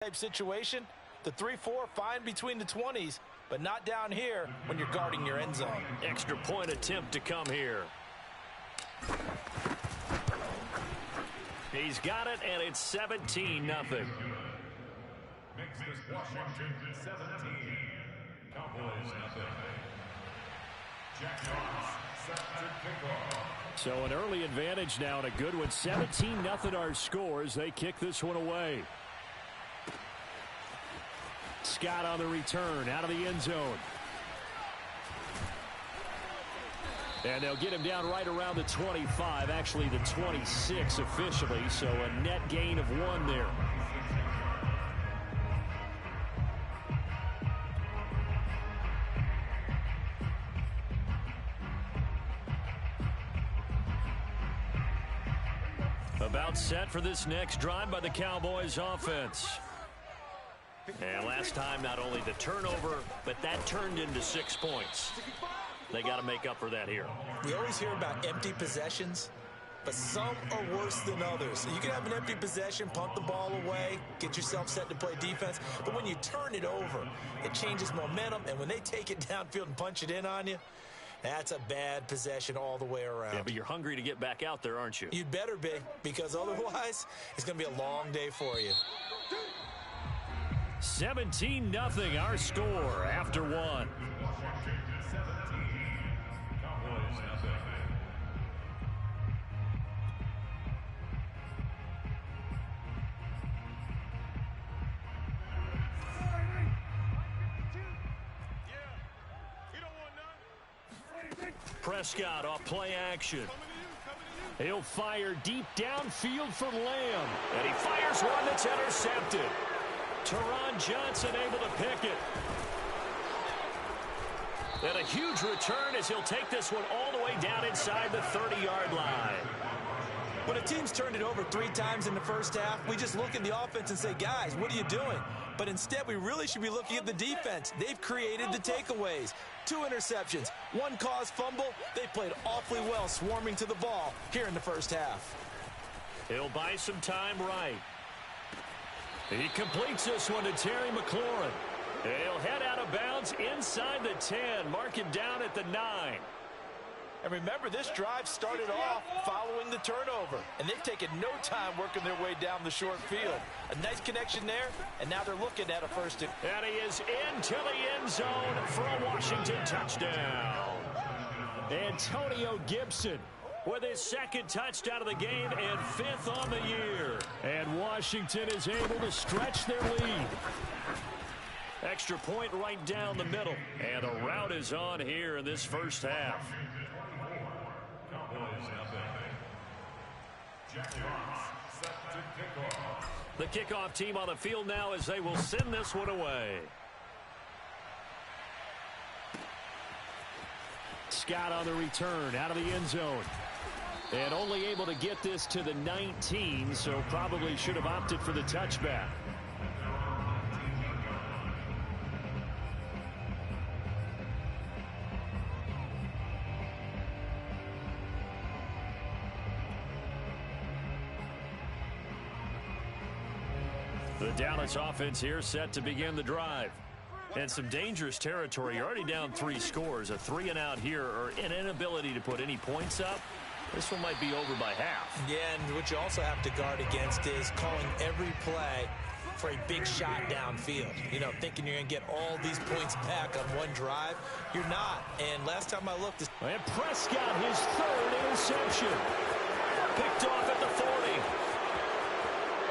type situation, the 3-4 fine between the 20s, but not down here when you're guarding your end zone. Extra point attempt to come here. He's got it, and it's 17-0. Makes this Washington 17. Cowboys nothing. Jack Jones set to kick off. So an early advantage now, and a good one. 17-0 our scores. They kick this one away. Scott on the return, out of the end zone. And they'll get him down right around the 25, actually the 26 officially, so a net gain of 1 there. About set for this next drive by the Cowboys offense. And last time, not only the turnover, but that turned into 6 points. They got to make up for that here. We always hear about empty possessions, but some are worse than others. You can have an empty possession, punt the ball away, get yourself set to play defense, but when you turn it over, it changes momentum, and when they take it downfield and punch it in on you, that's a bad possession all the way around. Yeah, but you're hungry to get back out there, aren't you? You'd better be, because otherwise, it's going to be a long day for you. 17-0 our score after 1. Washington 17. Cowboys nothing. Prescott off play action. He'll fire deep downfield for Lamb. And he fires one that's intercepted. Teron Johnson able to pick it. And a huge return as he'll take this one all the way down inside the 30-yard line. When a team's turned it over 3 times in the first half, we just look at the offense and say, guys, what are you doing? But instead, we really should be looking at the defense. They've created the takeaways. 2 interceptions, 1 caused fumble. They played awfully well swarming to the ball here in the first half. He'll buy some time right. He completes this one to Terry McLaurin. He'll head out of bounds inside the 10. Mark him down at the 9. And remember, this drive started off following the turnover. And they've taken no time working their way down the short field. A nice connection there, and now they're looking at a first. And he is into the end zone for a Washington touchdown. Antonio Gibson with his 2nd touchdown of the game and 5th on the year. And Washington is able to stretch their lead. Extra point right down the middle. And a rout is on here in this first half. The kickoff team on the field now as they will send this one away. Scott on the return, out of the end zone. And only able to get this to the 19, so probably should have opted for the touchback. The Dallas offense here set to begin the drive. And some dangerous territory. You're already down 3 scores. A 3-and-out here, or an inability to put any points up. This one might be over by half. Yeah, and what you also have to guard against is calling every play for a big shot downfield. You know, thinking you're going to get all these points back on one drive. You're not. And last time I looked... And Prescott, his 3rd interception. Picked off at the 40.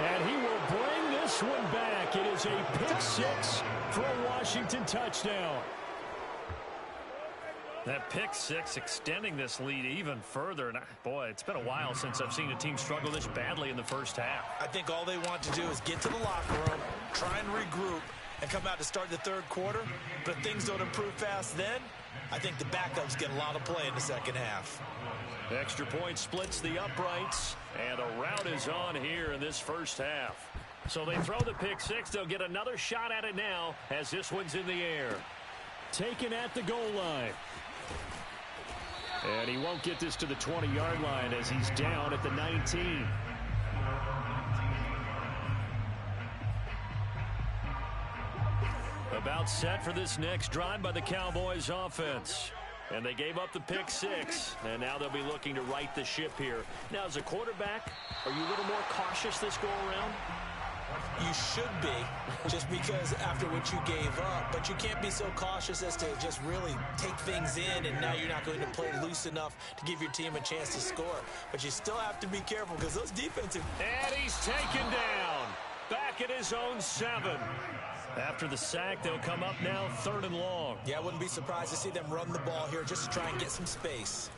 And he will bring this one back. It is a pick 6 for a Washington touchdown. That pick 6 extending this lead even further. And boy, it's been a while since I've seen a team struggle this badly in the first half. I think all they want to do is get to the locker room, try and regroup, and come out to start the 3rd quarter. But if things don't improve fast then, I think the backups get a lot of play in the second half. Extra point splits the uprights, and a rout is on here in this first half. So they throw the pick 6. They'll get another shot at it now as this one's in the air. Taken at the goal line. And he won't get this to the 20-yard line as he's down at the 19. About set for this next drive by the Cowboys offense. And they gave up the pick six, and now they'll be looking to right the ship here. Now, as a quarterback, are you a little more cautious this go-around? You should be, just because after what you gave up. But you can't be so cautious as to just really take things in, and now you're not going to play loose enough to give your team a chance to score. But you still have to be careful because those defensive... And he's taken down. Back at his own 7. After the sack, they'll come up now 3rd and long. Yeah, I wouldn't be surprised to see them run the ball here just to try and get some space.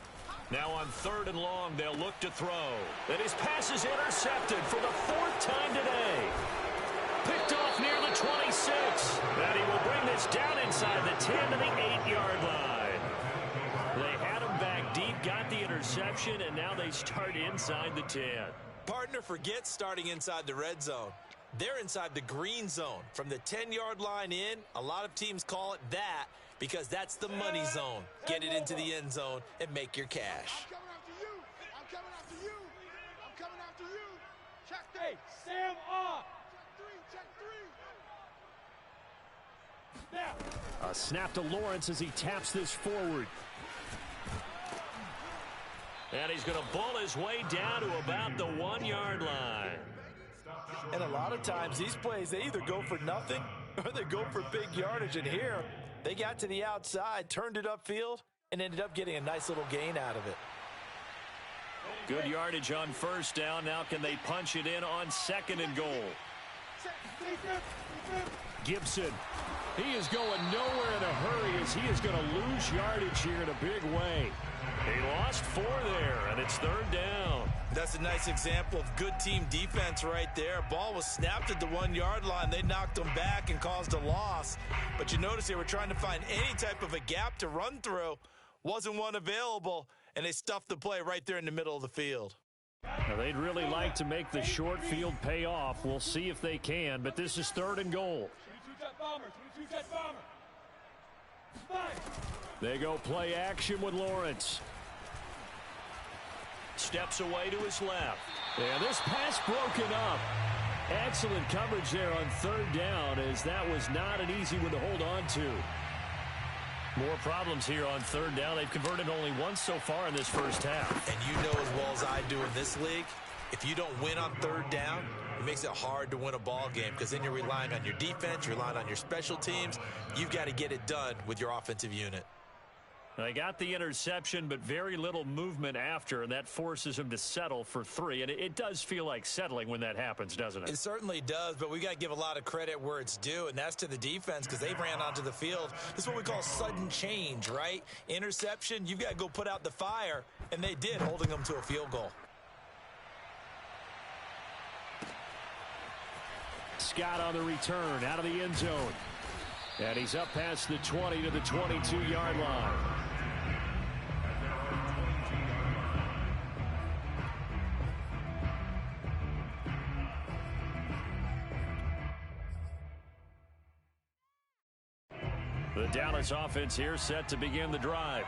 Now on 3rd and long, they'll look to throw. And his pass is intercepted for the 4th time today. Picked off near the 26. And he will bring this down inside the 10 to the 8-yard line. They had him back deep, got the interception, and now they start inside the 10. Partner forgets starting inside the red zone. They're inside the green zone. From the 10-yard line in, a lot of teams call it that because that's the money zone. Get it into the end zone and make your cash. I'm coming after you. I'm coming after you. I'm coming after you. Check three. Hey, Sam off. Check three. Now. A snap to Lawrence as he taps this forward. And he's going to bull his way down to about the 1-yard line. And a lot of times these plays, they either go for nothing or they go for big yardage. And here, they got to the outside, turned it upfield, and ended up getting a nice little gain out of it. Good yardage on 1st down. Now can they punch it in on 2nd and goal? Gibson. He is going nowhere in a hurry as he is going to lose yardage here in a big way. He lost 4 there, and it's 3rd down. That's a nice example of good team defense right there. Ball was snapped at the 1-yard line. They knocked him back and caused a loss. But you notice they were trying to find any type of a gap to run through. Wasn't one available, and they stuffed the play right there in the middle of the field. Now, they'd really like to make the short field pay off. We'll see if they can, but this is 3rd and goal. They go play action with Lawrence. Steps away to his left. And this pass broken up. Excellent coverage there on 3rd down, as that was not an easy one to hold on to. More problems here on 3rd down. They've converted only once so far in this first half. And you know as well as I do in this league, if you don't win on 3rd down, it makes it hard to win a ball game because then you're relying on your defense, you're relying on your special teams. You've got to get it done with your offensive unit. They got the interception, but very little movement after, and that forces him to settle for 3. And it does feel like settling when that happens, doesn't it? It certainly does, but we got to give a lot of credit where it's due, and that's to the defense because they ran onto the field. This is what we call sudden change, right? Interception, you've got to go put out the fire, and they did, holding them to a field goal. Scott on the return out of the end zone. And he's up past the 20 to the 22-yard line. The Dallas offense here set to begin the drive.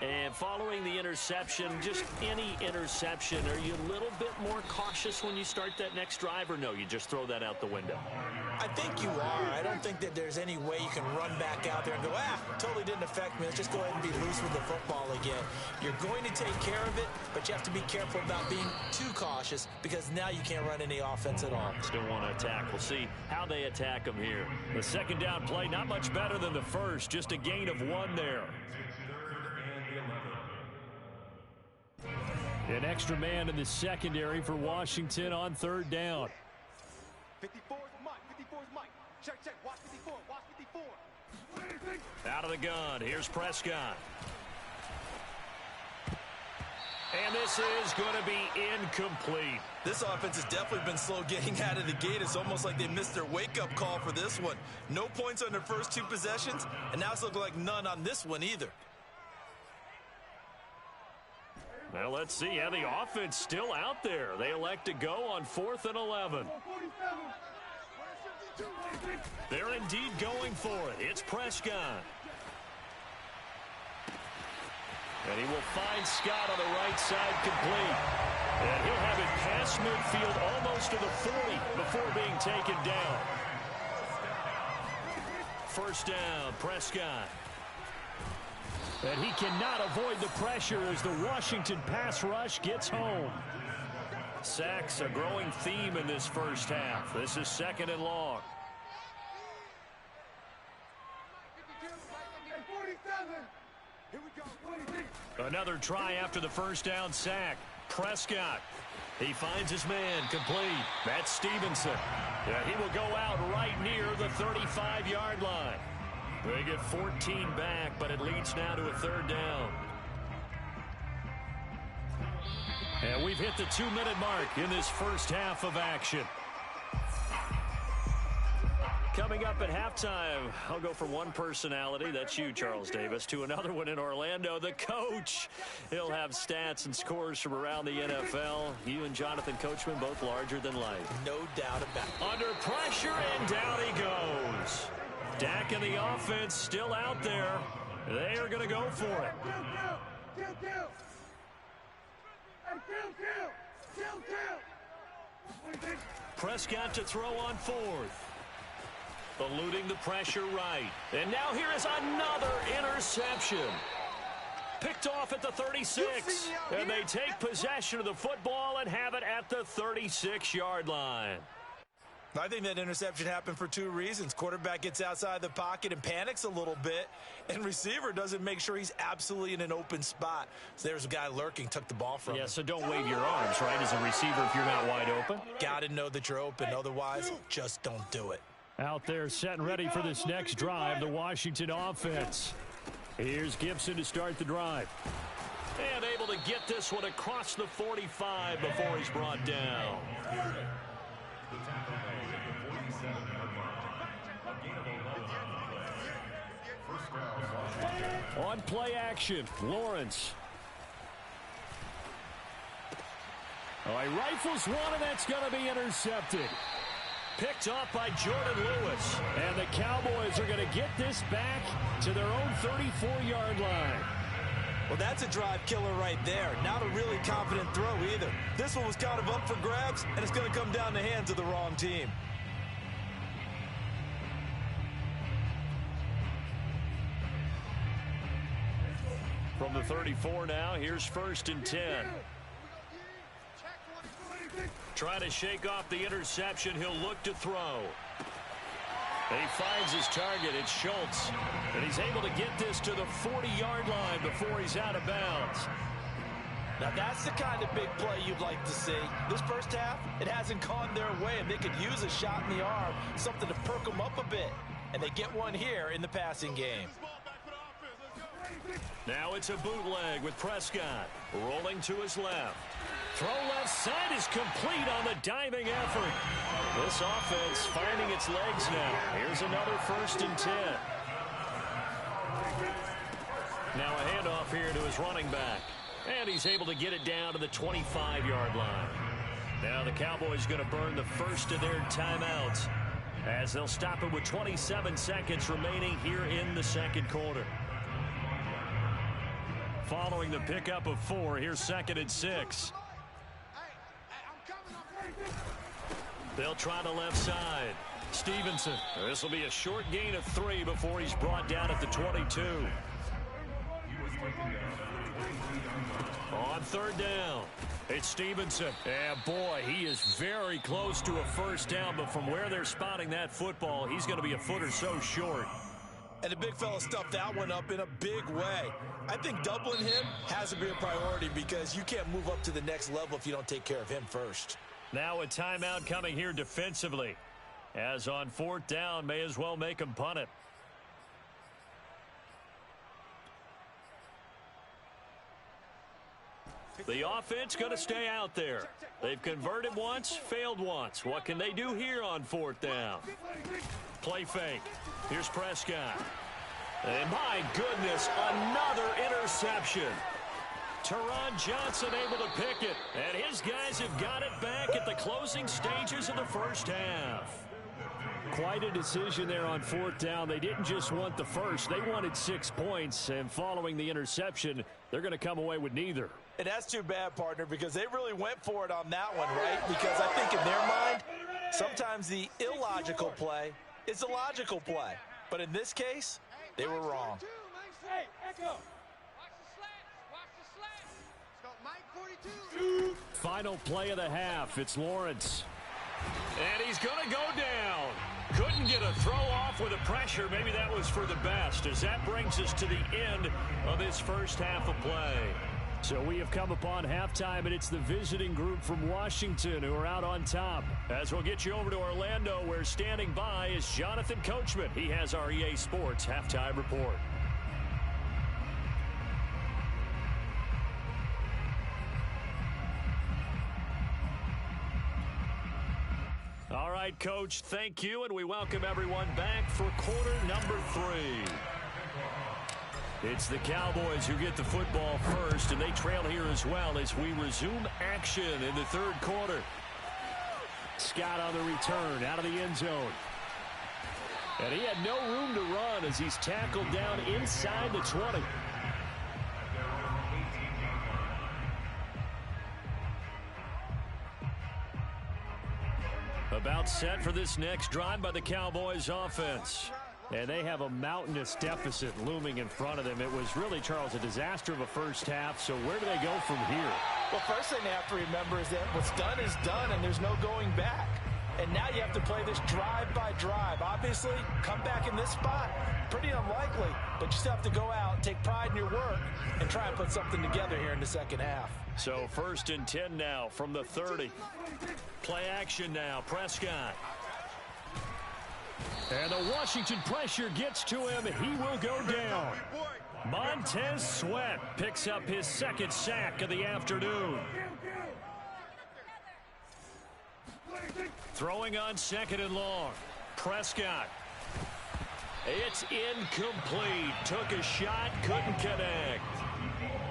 And following the interception, just any interception, are you a little bit more cautious when you start that next drive, or no, you just throw that out the window? I think you are. I don't think that there's any way you can run back out there and go, totally didn't affect me. Let's just go ahead and be loose with the football again. You're going to take care of it, but you have to be careful about being too cautious because now you can't run any offense at all. Still want to attack. We'll see how they attack them here. The 2nd down play, not much better than the first, just a gain of 1 there. An extra man in the secondary for Washington on 3rd down. 54 is Mike. 54 is Mike. Check. Watch 54. Watch 54. Out of the gun. Here's Prescott. And this is going to be incomplete. This offense has definitely been slow getting out of the gate. It's almost like they missed their wake-up call for this one. No points on their first 2 possessions, and now it's looking like none on this one either. Well, let's see. Yeah, the offense still out there. They elect to go on 4th and 11. They're indeed going for it. It's Prescott. And he will find Scott on the right side complete. And he'll have it past midfield almost to the 40 before being taken down. first down. Prescott. And he cannot avoid the pressure as the Washington pass rush gets home. Sacks, a growing theme in this first half. This is 2nd and long. Another try after the first down sack. Prescott. He finds his man complete. That's Stevenson. Yeah, he will go out right near the 35-yard line. They get 14 back, but it leads now to a 3rd down. And we've hit the 2-minute mark in this first half of action. Coming up at halftime, I'll go from one personality, that's you, Charles Davis, to another one in Orlando, the coach. He'll have stats and scores from around the NFL. You and Jonathan Coachman both larger than life. No doubt about it. Under pressure, and down he goes. Dak and the offense still out there. They are going to go for it. Prescott to throw on 4th. Eluding the pressure right. And now here is another interception. Picked off at the 36. And they take possession of the football and have it at the 36-yard line. I think that interception happened for 2 reasons. Quarterback gets outside the pocket and panics a little bit, and receiver doesn't make sure he's absolutely in an open spot. So there's a guy lurking, took the ball from him. Yeah, so don't wave your arms, right, as a receiver if you're not wide open. Got to know that you're open. Otherwise, just don't do it. Out there set and ready for this next drive, the Washington offense. Here's Gibson to start the drive. And able to get this one across the 45 before he's brought down. On play action, Lawrence. Oh, he rifles one, and that's going to be intercepted. Picked off by Jordan Lewis. And the Cowboys are going to get this back to their own 34-yard line. Well, that's a drive killer right there. Not a really confident throw either. This one was kind of up for grabs, and it's going to come down the hands of the wrong team. From the 34 now, here's 1st and 10. Trying to shake off the interception. He'll look to throw. He finds his target. It's Schultz. And he's able to get this to the 40-yard line before he's out of bounds. Now, that's the kind of big play you'd like to see. This first half, it hasn't gone their way, and they could use a shot in the arm, something to perk them up a bit. And they get one here in the passing game. Now it's a bootleg with Prescott. Rolling to his left. Throw left side is complete on the diving effort. This offense finding its legs now. Here's another 1st and 10. Now a handoff here to his running back. And he's able to get it down to the 25-yard line. Now the Cowboys going to burn the first of their timeouts as they'll stop it with 27 seconds remaining here in the 2nd quarter. Following the pickup of 4, here's 2nd and 6. They'll try the left side. Stevenson. This will be a short gain of 3 before he's brought down at the 22. On 3rd down, it's Stevenson. And boy, he is very close to a first down, but from where they're spotting that football, he's going to be a foot or so short. And the big fella stuffed that one up in a big way. I think doubling him has to be a priority because you can't move up to the next level if you don't take care of him first. Now a timeout coming here defensively. As on 4th down, may as well make him punt it. The offense going to stay out there. They've converted once, failed once. What can they do here on 4th down? Play fake. Here's Prescott. And my goodness, another interception. Teron Johnson able to pick it. And his guys have got it back at the closing stages of the first half. Quite a decision there on 4th down. They didn't just want the first. They wanted 6 points. And following the interception, they're going to come away with neither. And that's too bad, partner, because they really went for it on that one, right? Because I think in their mind, sometimes the illogical play is the logical play. But in this case, they were wrong. Hey, Echo. Watch the slats. Watch the slats. Let's go, Mike 42. Final play of the half. It's Lawrence. And he's going to go down. Couldn't get a throw off with the pressure. Maybe that was for the best, as that brings us to the end of this first half of play. So we have come upon halftime, and it's the visiting group from Washington who are out on top. As we'll get you over to Orlando, where standing by is Jonathan Coachman. He has our EA Sports halftime report. All right, Coach, thank you, and we welcome everyone back for quarter number 3. It's the Cowboys who get the football first, and they trail here as well as we resume action in the third quarter. Scott on the return out of the end zone. And he had no room to run as he's tackled down inside the 20. About set for this next drive by the Cowboys offense. And they have a mountainous deficit looming in front of them. It was really, Charles, a disaster of a first half. So where do they go from here? Well, first thing they have to remember is that what's done is done, and there's no going back. And now you have to play this drive by drive. Obviously, come back in this spot, pretty unlikely. But you still have to go out, take pride in your work, and try and put something together here in the second half. So 1st and 10 now from the 30. Play action now, Prescott. And the Washington pressure gets to him. He will go down. Montez Sweat picks up his second sack of the afternoon. Throwing on 2nd and long. Prescott. It's incomplete. Took a shot, couldn't connect.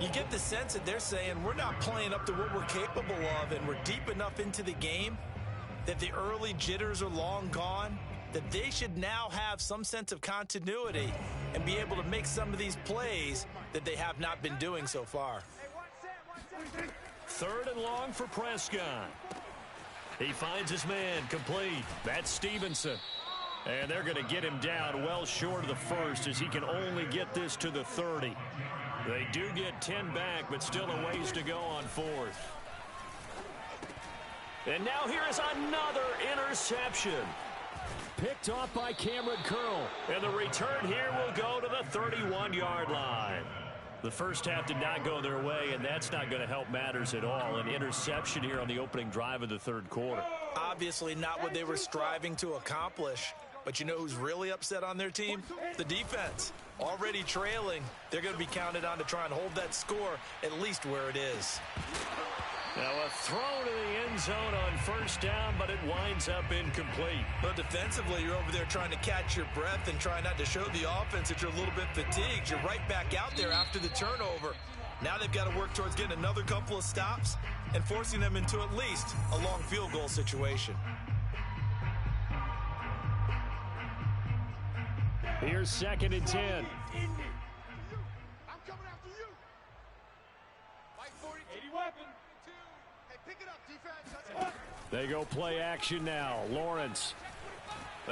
You get the sense that they're saying we're not playing up to what we're capable of, and we're deep enough into the game that the early jitters are long gone, that they should now have some sense of continuity and be able to make some of these plays that they have not been doing so far. 3rd and long for Prescott. He finds his man complete. That's Stevenson. And they're going to get him down well short of the first, as he can only get this to the 30. They do get 10 back, but still a ways to go on 4th. And now here is another interception. Picked off by Cameron Curl. And the return here will go to the 31-yard line. The first half did not go their way, and that's not going to help matters at all. An interception here on the opening drive of the third quarter. Obviously not what they were striving to accomplish. But you know who's really upset on their team? The defense. Already trailing. They're going to be counted on to try and hold that score at least where it is. Now a throw to the end zone on 1st down, but it winds up incomplete. But defensively, you're over there trying to catch your breath and try not to show the offense that you're a little bit fatigued. You're right back out there after the turnover. Now they've got to work towards getting another couple of stops and forcing them into at least a long field goal situation. Here's 2nd and 10. I'm coming after you. Mike 40. 80 weapon. Hey, pick it up, defense. They go play action now. Lawrence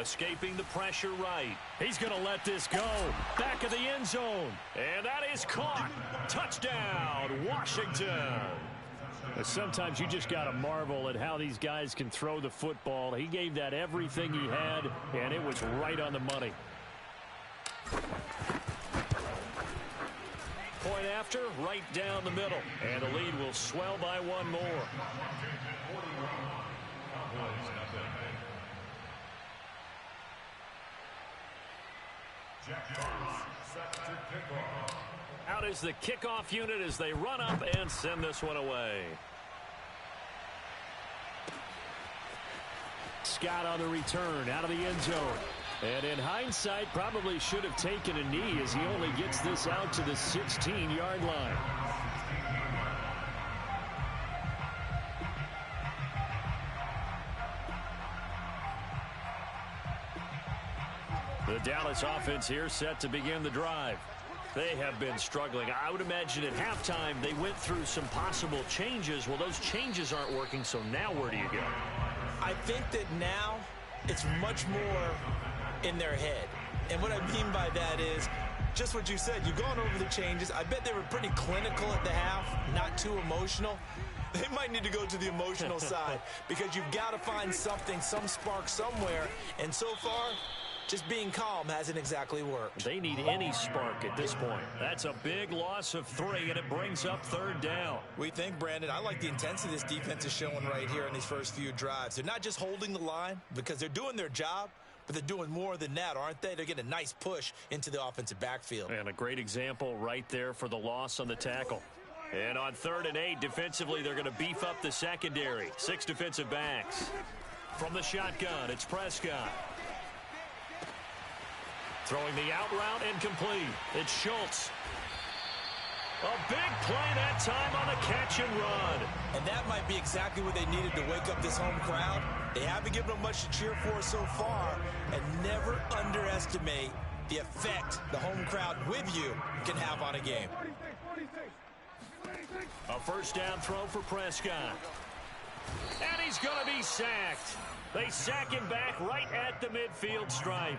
escaping the pressure right. He's going to let this go. Back of the end zone. And that is caught. Touchdown, Washington. Sometimes you just got to marvel at how these guys can throw the football. He gave that everything he had, and it was right on the money. Point after, right down the middle. And the lead will swell by one more. Out is the kickoff unit as they run up and send this one away. Scott on the return out of the end zone. And in hindsight, probably should have taken a knee as he only gets this out to the 16-yard line. The Dallas offense here set to begin the drive. They have been struggling. I would imagine at halftime they went through some possible changes. Well, those changes aren't working, so now where do you go? I think that now it's much more in their head. And what I mean by that is just what you said. You've gone over the changes. I bet they were pretty clinical at the half, not too emotional. They might need to go to the emotional side because you've got to find something, some spark somewhere. And so far, just being calm hasn't exactly worked. They need any spark at this point. That's a big loss of 3, and it brings up 3rd down. We think, Brandon, I like the intensity this defense is showing right here in these first few drives. They're not just holding the line because they're doing their job, but they're doing more than that, aren't they? They're getting a nice push into the offensive backfield. And a great example right there for the loss on the tackle. And on 3rd and 8, defensively, they're going to beef up the secondary. 6 defensive backs. From the shotgun, it's Prescott. Throwing the out route incomplete. It's Schultz. A big play that time on the catch and run. And that might be exactly what they needed to wake up this home crowd. They haven't given them much to cheer for so far. And never underestimate the effect the home crowd with you can have on a game. A 1st down throw for Prescott. And he's going to be sacked. They sack him back right at the midfield stripe.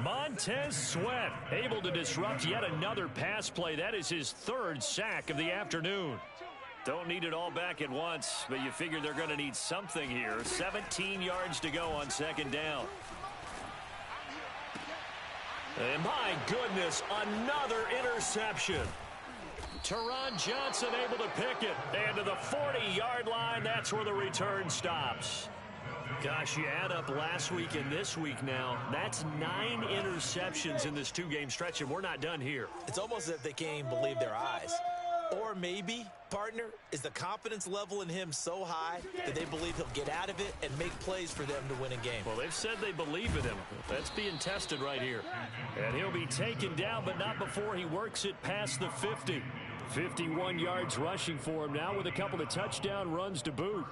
Montez Sweat able to disrupt yet another pass play. That is his 3rd sack of the afternoon. Don't need it all back at once, but you figure they're going to need something here. 17 yards to go on 2nd down. And my goodness, another interception. Teron Johnson able to pick it. And to the 40-yard line, that's where the return stops. Gosh, you add up last week and this week now. That's 9 interceptions in this 2-game stretch, and we're not done here. It's almost as if they can't even believe their eyes. Or maybe, partner, is the confidence level in him so high that they believe he'll get out of it and make plays for them to win a game. Well, they've said they believe in him. That's being tested right here. And he'll be taken down, but not before he works it past the 50. 51 yards rushing for him now with a couple of touchdown runs to boot.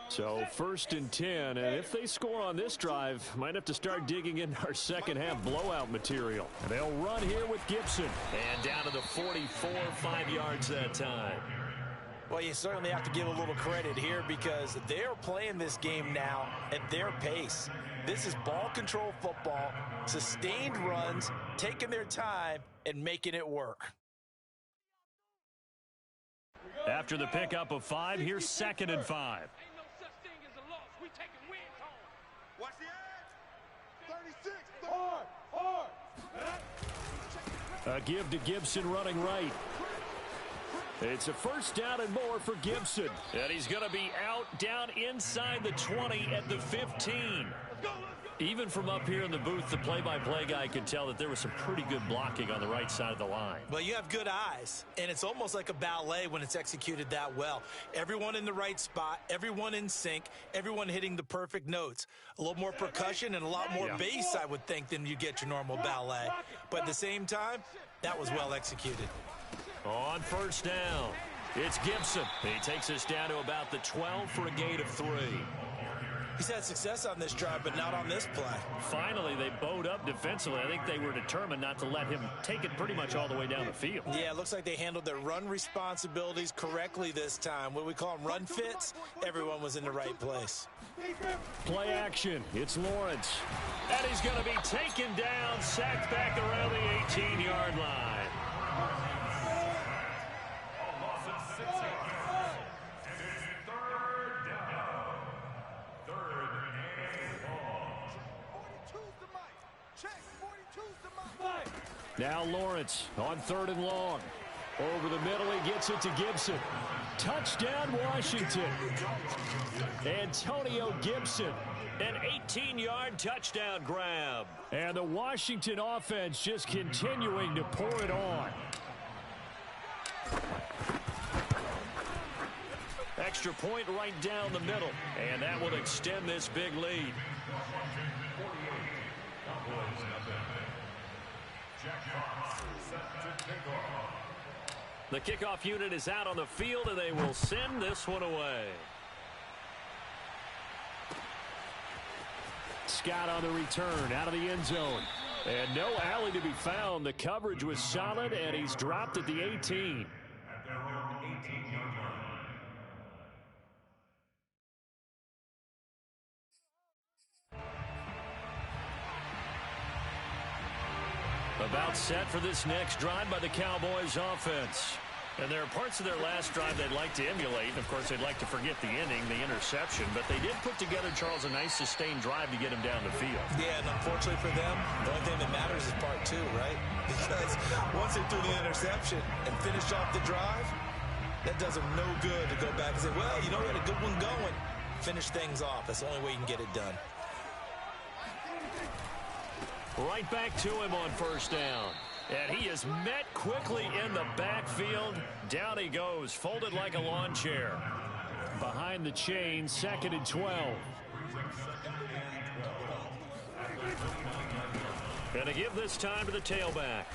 So 1st and 10, and if they score on this drive, might have to start digging in our second half blowout material. And they'll run here with Gibson. And down to the 44, 5 yards that time. Well, you certainly have to give a little credit here because they're playing this game now at their pace. This is ball control football, sustained runs, taking their time, and making it work. After the pickup of 5, here's 2nd and 5. Watch the edge. 36, hard. A give to Gibson running right. It's a 1st down and more for Gibson. And he's going to be out down inside the 20 at the 15. Even from up here in the booth, the play-by-play guy could tell that there was some pretty good blocking on the right side of the line. Well, you have good eyes, and it's almost like a ballet when it's executed that well. Everyone in the right spot, everyone in sync, everyone hitting the perfect notes. A little more percussion and a lot more bass, I would think, than you get your normal ballet. But at the same time, that was well executed. On 1st down, it's Gibson. He takes us down to about the 12 for a gain of 3. He's had success on this drive, but not on this play. Finally, they bowed up defensively. I think they were determined not to let him take it pretty much all the way down the field. Yeah, it looks like they handled their run responsibilities correctly this time. What we call them run fits, everyone was in the right place. Play action. It's Lawrence. And he's going to be taken down, sacked back around the 18-yard line. Now Lawrence on 3rd and long. Over the middle, he gets it to Gibson. Touchdown, Washington. Antonio Gibson, an 18-yard touchdown grab. And the Washington offense just continuing to pour it on. Extra point right down the middle. And that will extend this big lead. The kickoff unit is out on the field, and they will send this one away. Scott on the return out of the end zone. And no alley to be found. The coverage was solid, and he's dropped at the 18. About set for this next drive by the Cowboys offense. And there are parts of their last drive they'd like to emulate. And, of course, they'd like to forget the inning, the interception. But they did put together, Charles, a nice sustained drive to get him down the field. Yeah, and unfortunately for them, the only thing that matters is part two, right? Because once they threw the interception and finished off the drive, that does them no good to go back and say, well, you know, we had a good one going. Finish things off. That's the only way you can get it done. Right back to him on first down. And he is met quickly in the backfield. Down he goes, folded like a lawn chair. Behind the chain, 2nd and 12. Going to give this time to the tailback.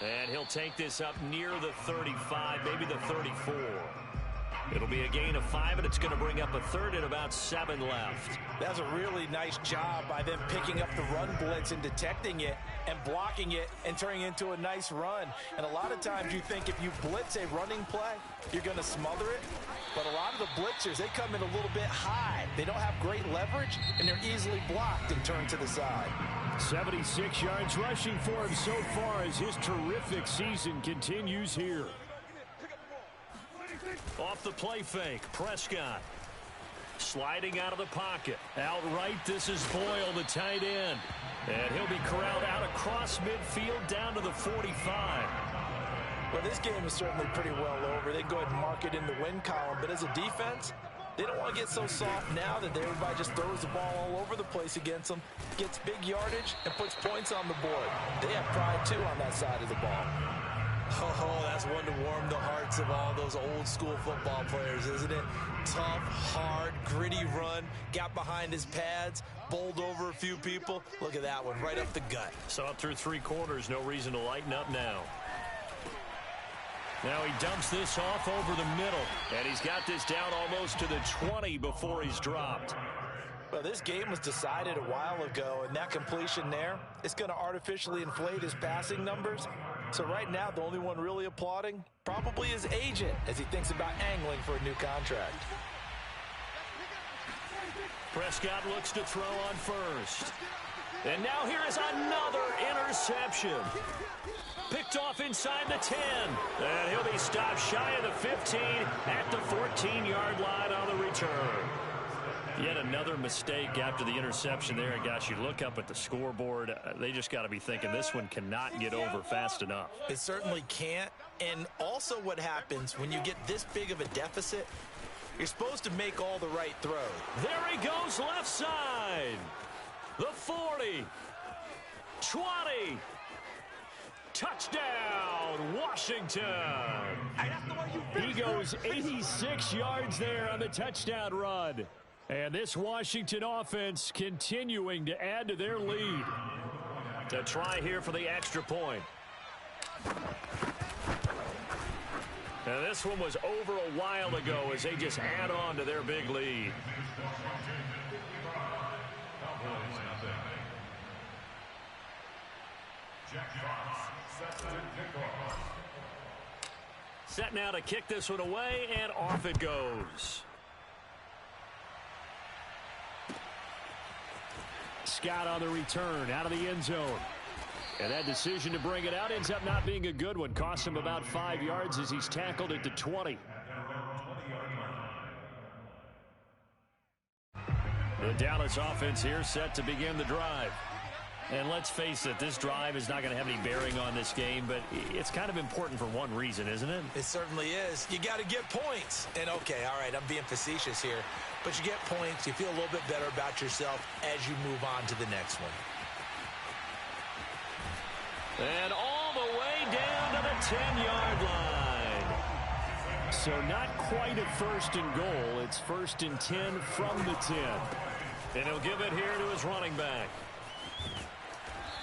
And he'll take this up near the 35, maybe the 34. It'll be a gain of 5, and it's going to bring up a third and about 7 left. That's a really nice job by them picking up the run blitz and detecting it and blocking it and turning it into a nice run. And a lot of times you think if you blitz a running play, you're going to smother it. But a lot of the blitzers, they come in a little bit high. They don't have great leverage, and they're easily blocked and turned to the side. 76 yards rushing for him so far as his terrific season continues here. Off the play fake, Prescott. Sliding out of the pocket. Outright, this is Boyle, the tight end. And he'll be corralled out across midfield down to the 45. Well, this game is certainly pretty well over. They can go ahead and mark it in the win column. But as a defense, they don't want to get so soft now that everybody just throws the ball all over the place against them, gets big yardage, and puts points on the board. They have pride, too, on that side of the ball. Oh, that's one to warm the hearts of all those old-school football players, isn't it? Tough, hard, gritty run, got behind his pads, bowled over a few people. Look at that one, right up the gut. So up through 3 quarters, no reason to lighten up now. Now he dumps this off over the middle, and he's got this down almost to the 20 before he's dropped. Well, this game was decided a while ago, and that completion there is going to artificially inflate his passing numbers. So right now, the only one really applauding probably his agent as he thinks about angling for a new contract. Prescott looks to throw on first. And now here is another interception. Picked off inside the 10. And he'll be stopped shy of the 15 at the 14-yard line on the return. Yet another mistake after the interception there. And gosh, you look up at the scoreboard, they just got to be thinking this one cannot get over fast enough. It certainly can't. And also what happens when you get this big of a deficit, you're supposed to make all the right throws. There he goes left side. The 40. 20. Touchdown, Washington. He goes 86 yards there on the touchdown run. And this Washington offense continuing to add to their lead. To try here for the extra point. And this one was over a while ago as they just add on to their big lead. Set now to kick this one away, and off it goes. Scott on the return, out of the end zone. And that decision to bring it out ends up not being a good one. Cost him about 5 yards as he's tackled at the 20. The Dallas offense here set to begin the drive. And let's face it, this drive is not going to have any bearing on this game, but it's kind of important for one reason, isn't it? It certainly is. You got to get points. And, okay, all right, I'm being facetious here. But you get points, you feel a little bit better about yourself as you move on to the next one. And all the way down to the 10-yard line. So not quite a first and goal. It's 1st and 10 from the 10. And he'll give it here to his running back.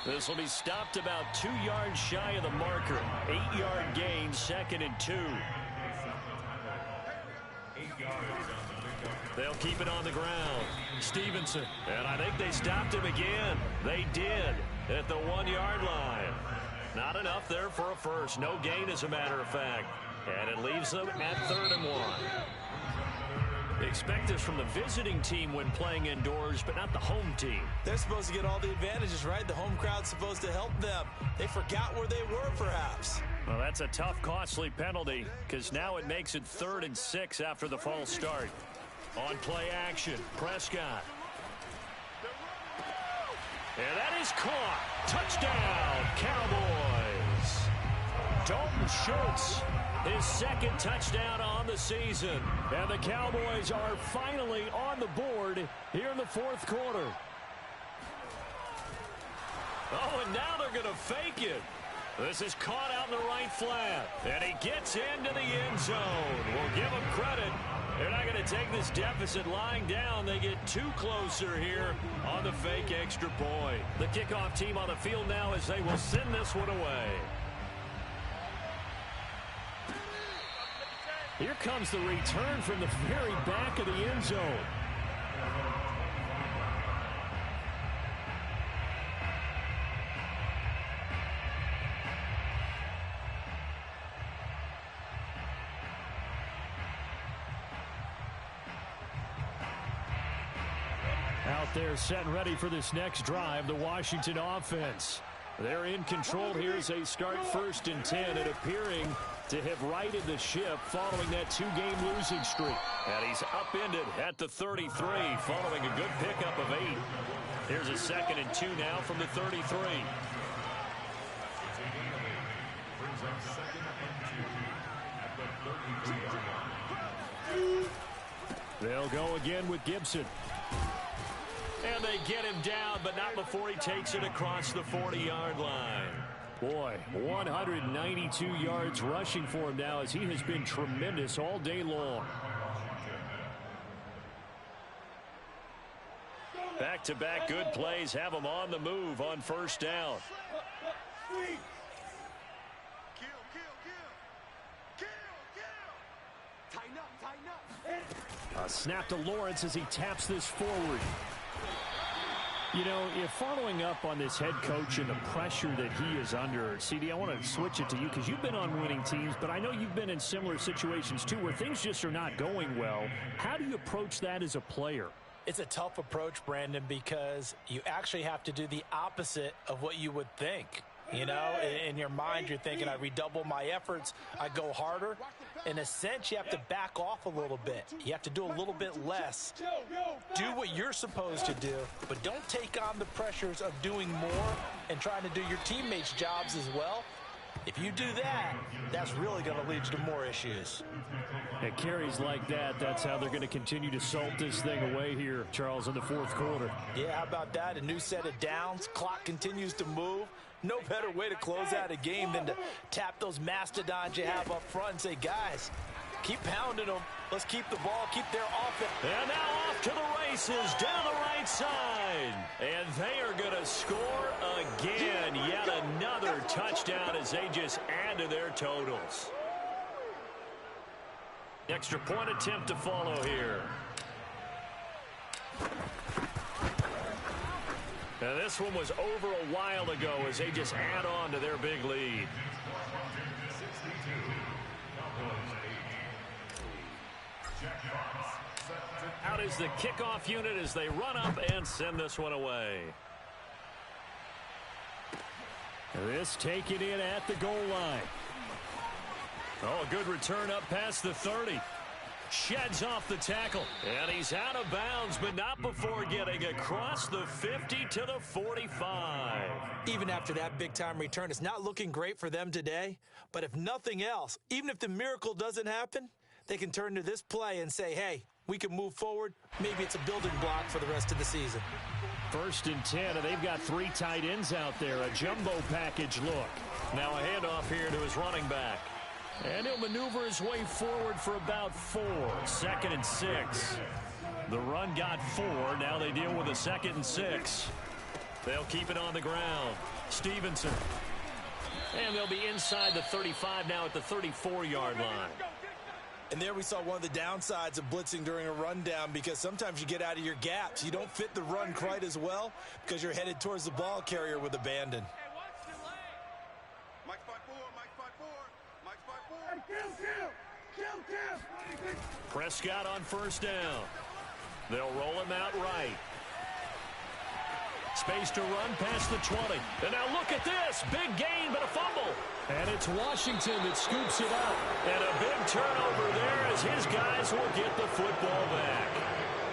This will be stopped about 2 yards shy of the marker. 8-yard gain, 2nd and 2. They'll keep it on the ground. Stevenson. And I think they stopped him again. They did at the 1-yard line. Not enough there for a first. No gain, as a matter of fact. And it leaves them at 3rd and 1. Expect this from the visiting team when playing indoors, but not the home team. They're supposed to get all the advantages, right? The home crowd's supposed to help them. They forgot where they were, perhaps. Well, that's a tough, costly penalty, because now it makes it 3rd and 6 after the false start. On play action, Prescott. And that is caught. Touchdown, Cowboys. Dalton Schultz, his 2nd touchdown on the season. And the Cowboys are finally on the board here in the 4th quarter. Oh, and now they're going to fake it. This is caught out in the right flat. And he gets into the end zone. We'll give him credit. They're not going to take this deficit lying down. They get 2 closer here on the fake extra point. The kickoff team on the field now as they will send this one away. Here comes the return from the very back of the end zone. Out there set and ready for this next drive, the Washington offense. They're in control here as they start 1st and 10 and appearing to have righted the ship following that 2-game losing streak. And he's upended at the 33 following a good pickup of 8. Here's a 2nd and 2 now from the 33. They'll go again with Gibson. And they get him down, but not before he takes it across the 40-yard line. Boy, 192 yards rushing for him now as he has been tremendous all day long. Back-to-back good plays have him on the move on 1st down. A snap to Lawrence as he taps this forward. You know, if following up on this head coach and the pressure that he is under, CD, I want to switch it to you because you've been on winning teams, but I know you've been in similar situations too where things just are not going well. How do you approach that as a player? It's a tough approach, Brandon, because you actually have to do the opposite of what you would think. You know, in your mind, you're thinking, I redouble my efforts, I go harder. In a sense, you have to back off a little bit. You have to do a little bit less. Do what you're supposed to do, but don't take on the pressures of doing more and trying to do your teammates' jobs as well. If you do that, that's really going to lead to more issues. At carries like that, that's how they're going to continue to salt this thing away here, Charles, in the 4th quarter. Yeah, how about that? A new set of downs. Clock continues to move. No better way to close out a game than to tap those mastodons you have up front and say, guys, keep pounding them. Let's keep the ball, keep their offense. And now off to the races down the right side. And they are going to score again. Yet another touchdown as they just add to their totals. Extra point attempt to follow here. Now this one was over a while ago as they just add on to their big lead. Out is the kickoff unit as they run up and send this one away. This taken in at the goal line. Oh, a good return up past the 30. Sheds off the tackle. And he's out of bounds, but not before getting across the 50 to the 45. Even after that big-time return, it's not looking great for them today. But if nothing else, even if the miracle doesn't happen, they can turn to this play and say, hey, we can move forward. Maybe it's a building block for the rest of the season. 1st and 10, and they've got 3 tight ends out there. A jumbo package look. Now a handoff here to his running back. And he'll maneuver his way forward for about 4. 2nd and 6. The run got 4. Now they deal with a 2nd and 6. They'll keep it on the ground. Stevenson. And they'll be inside the 35 now at the 34-yard line. And there we saw one of the downsides of blitzing during a rundown because sometimes you get out of your gaps. You don't fit the run quite as well because you're headed towards the ball carrier with abandon. Prescott on first down. They'll roll him out right. Space to run past the 20. And now look at this. Big gain, but a fumble. And it's Washington that scoops it up. And a big turnover there as his guys will get the football back.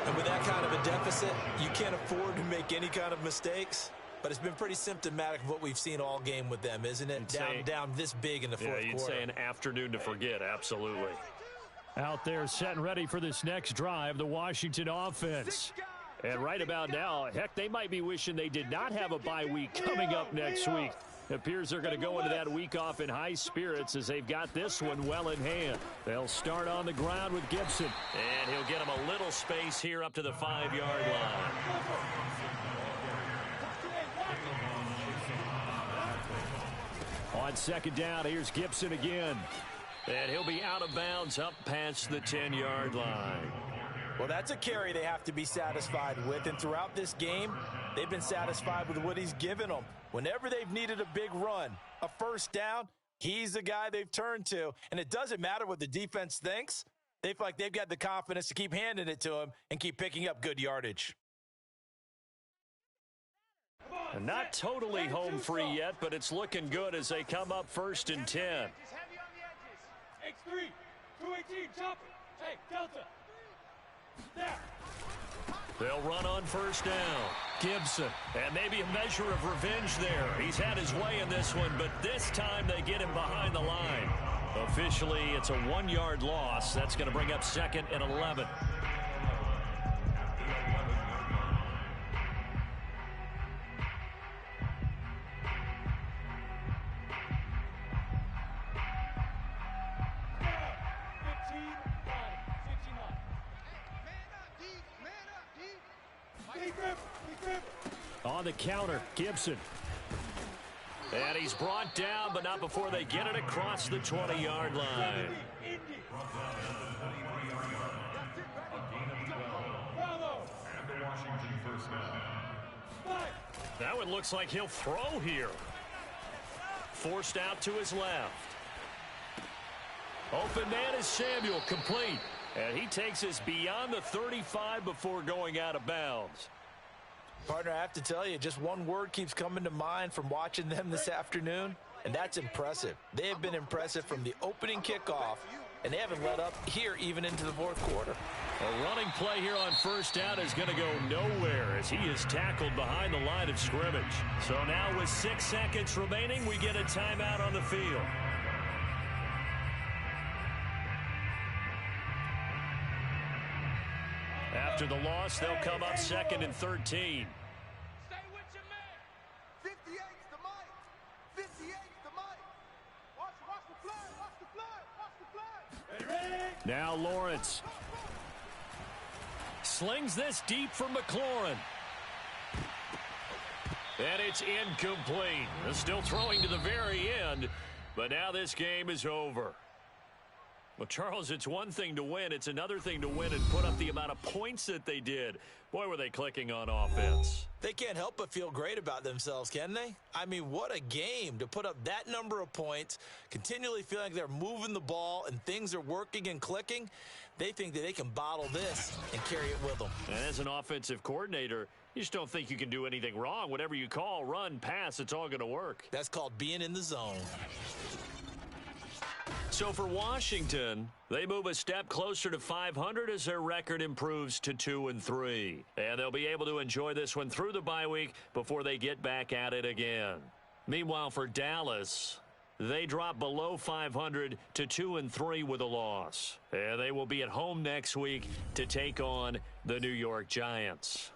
And with that kind of a deficit, you can't afford to make any kind of mistakes. But it's been pretty symptomatic of what we've seen all game with them, isn't it? Down this big in the fourth quarter. Yeah, you'd say an afternoon to forget, absolutely. Out there set and ready for this next drive, the Washington offense. And right about now, heck, they might be wishing they did not have a bye week coming up next week. It appears they're going to go into that week off in high spirits as they've got this one well in hand. They'll start on the ground with Gibson. And he'll get him a little space here up to the 5-yard line. On second down, here's Gibson again. And he'll be out of bounds up past the 10-yard line. Well, that's a carry they have to be satisfied with. And throughout this game, they've been satisfied with what he's given them. Whenever they've needed a big run, a first down, he's the guy they've turned to. And it doesn't matter what the defense thinks. They feel like they've got the confidence to keep handing it to him and keep picking up good yardage. And not totally home free yet, but it's looking good as they come up 1st and 10. X3, 218, chopper. Hey, Delta. There. They'll run on first down. Gibson. And maybe a measure of revenge there. He's had his way in this one, but this time they get him behind the line. Officially, it's a 1-yard loss. That's going to bring up 2nd and 11. On the counter, Gibson. And he's brought down, but not before they get it across the 20-yard line. That one looks like he'll throw here. Forced out to his left. Open man is Samuel, complete. And he takes us beyond the 35 before going out of bounds. Partner, I have to tell you, just one word keeps coming to mind from watching them this afternoon, and that's impressive. They have been impressive from the opening kickoff, and they haven't let up here even into the fourth quarter. A running play here on first down is going to go nowhere as he is tackled behind the line of scrimmage. So now with 6 seconds remaining, we get a timeout on the field. After the loss, they'll come up 2nd and 13. Stay with your man. 58's the mic. 58's the mic. Watch the flag. Watch the flag. Watch the flag. Ready? Now Lawrence slings this deep for McLaurin. And it's incomplete. They're still throwing to the very end, but now this game is over. Well, Charles, it's one thing to win. It's another thing to win and put up the amount of points that they did. Boy, were they clicking on offense. They can't help but feel great about themselves, can they? I mean, what a game to put up that number of points, continually feeling like they're moving the ball and things are working and clicking. They think that they can bottle this and carry it with them. And as an offensive coordinator, you just don't think you can do anything wrong. Whatever you call, run, pass, it's all going to work. That's called being in the zone. So for Washington, they move a step closer to 500 as their record improves to 2-3. And they'll be able to enjoy this one through the bye week before they get back at it again. Meanwhile, for Dallas, they drop below 500 to 2-3 with a loss. And they will be at home next week to take on the New York Giants.